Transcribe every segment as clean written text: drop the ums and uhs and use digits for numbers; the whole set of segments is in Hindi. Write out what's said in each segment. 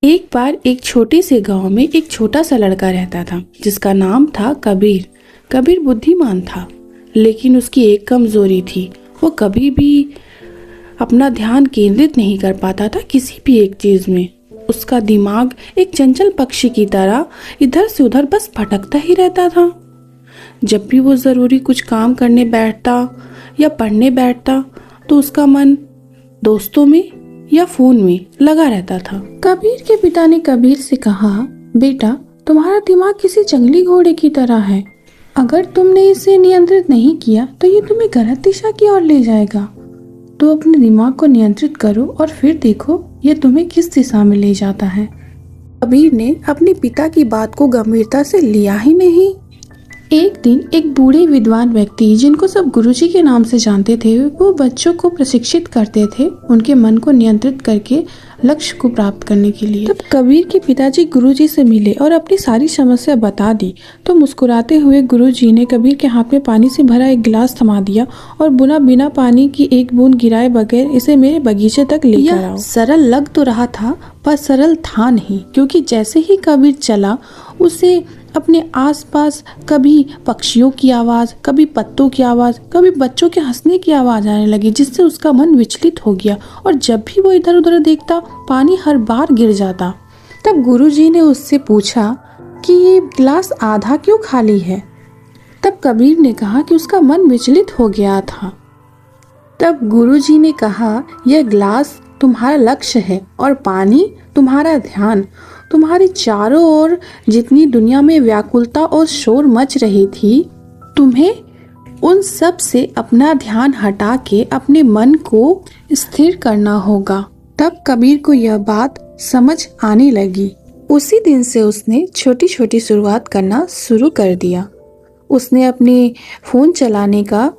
एक बार एक छोटे से गांव में एक छोटा सा लड़का रहता था जिसका नाम था कबीर। कबीर बुद्धिमान था, लेकिन उसकी एक कमजोरी थी। वो कभी भी अपना ध्यान केंद्रित नहीं कर पाता था किसी भी एक चीज में। उसका दिमाग एक चंचल पक्षी की तरह इधर से उधर बस भटकता ही रहता था। जब भी वो जरूरी कुछ काम करने बैठता या पढ़ने बैठता तो उसका मन दोस्तों में या फोन में लगा रहता था। कबीर के पिता ने कबीर से कहा, बेटा, तुम्हारा दिमाग किसी जंगली घोड़े की तरह है। अगर तुमने इसे नियंत्रित नहीं किया तो ये तुम्हें गलत दिशा की ओर ले जाएगा। तो अपने दिमाग को नियंत्रित करो और फिर देखो ये तुम्हें किस दिशा में ले जाता है। कबीर ने अपने पिता की बात को गंभीरता से लिया ही नहीं। एक दिन एक बूढ़े विद्वान व्यक्ति, जिनको सब गुरुजी के नाम से जानते थे, वो बच्चों को प्रशिक्षित करते थे उनके मन को नियंत्रित करके लक्ष्य को प्राप्त करने के लिए। तब कबीर के पिताजी गुरुजी से मिले और अपनी सारी समस्या बता दी तो मुस्कुराते हुए गुरुजी ने कबीर के हाथ में पानी से भरा एक गिलास थमा दिया और बिना पानी की एक बूंद गिराए बगैर इसे मेरे बगीचे तक लेकर आओ। सरल लग तो रहा था पर सरल था नहीं, क्योंकि जैसे ही कबीर चला उसे अपने आसपास कभी पक्षियों की आवाज, कभी पत्तों की आवाज, कभी बच्चों के हंसने की आवाज आने लगी, जिससे उसका मन विचलित हो गया और जब भी वो इधर उधर देखता पानी हर बार गिर जाता। तब गुरुजी ने उससे पूछा कि ये गिलास आधा क्यों खाली है। तब कबीर ने कहा कि उसका मन विचलित हो गया था। तब गुरुजी ने कहा, यह गिलास तुम्हारा लक्ष्य है और पानी तुम्हारा ध्यान। तुम्हारी चारों ओर जितनी दुनिया में व्याकुलता और शोर मच रही थी, तुम्हें उन सब से अपना ध्यान हटा के अपने मन को स्थिर करना होगा। तब कबीर को यह बात समझ आने लगी। उसी दिन से उसने छोटी छोटी शुरुआत करना शुरू कर दिया। उसने अपने फोन चलाने का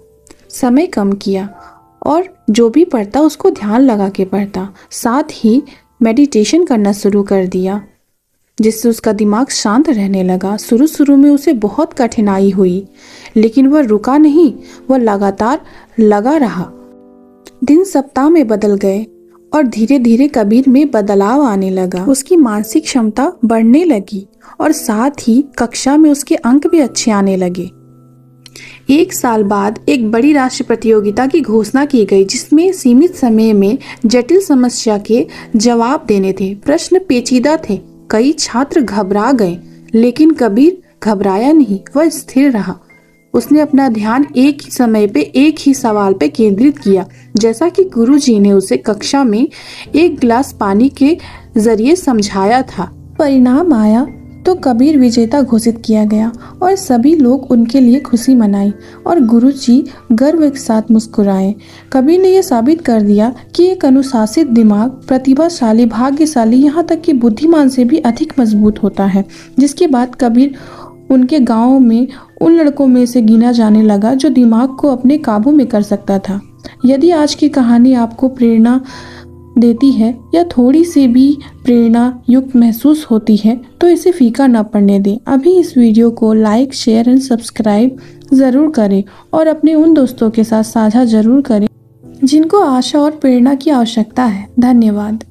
समय कम किया और जो भी पढ़ता उसको ध्यान लगा के पढ़ता। साथ ही मेडिटेशन करना शुरू कर दिया, जिससे उसका दिमाग शांत रहने लगा। शुरू में उसे बहुत कठिनाई हुई, लेकिन वह रुका नहीं, वह लगातार लगा रहा। दिन सप्ताह में बदल गए और धीरे धीरे कबीर में बदलाव आने लगा। उसकी मानसिक क्षमता बढ़ने लगी और साथ ही कक्षा में उसके अंक भी अच्छे आने लगे। एक साल बाद एक बड़ी राष्ट्रीय प्रतियोगिता की घोषणा की गई, जिसमें सीमित समय में जटिल समस्या के जवाब देने थे। प्रश्न पेचीदा थे, कई छात्र घबरा गए, लेकिन कबीर घबराया नहीं, वह स्थिर रहा। उसने अपना ध्यान एक ही समय पे एक ही सवाल पे केंद्रित किया, जैसा कि गुरुजी ने उसे कक्षा में एक गिलास पानी के जरिए समझाया था। परिणाम आया तो कबीर विजेता घोषित किया गया और सभी लोग उनके लिए खुशी मनाई और गुरुजी गर्व के साथ मुस्कुराए। कबीर ने यह साबित कर दिया कि एक अनुशासित दिमाग प्रतिभाशाली, भाग्यशाली, यहाँ तक कि बुद्धिमान से भी अधिक मजबूत होता है। जिसके बाद कबीर उनके गांव में उन लड़कों में से गिना जाने लगा जो दिमाग को अपने काबू में कर सकता था। यदि आज की कहानी आपको प्रेरणा देती है या थोड़ी सी भी प्रेरणा युक्त महसूस होती है तो इसे फीका न पड़ने दें। अभी इस वीडियो को लाइक, शेयर एंड सब्सक्राइब ज़रूर करें और अपने उन दोस्तों के साथ साझा ज़रूर करें जिनको आशा और प्रेरणा की आवश्यकता है। धन्यवाद।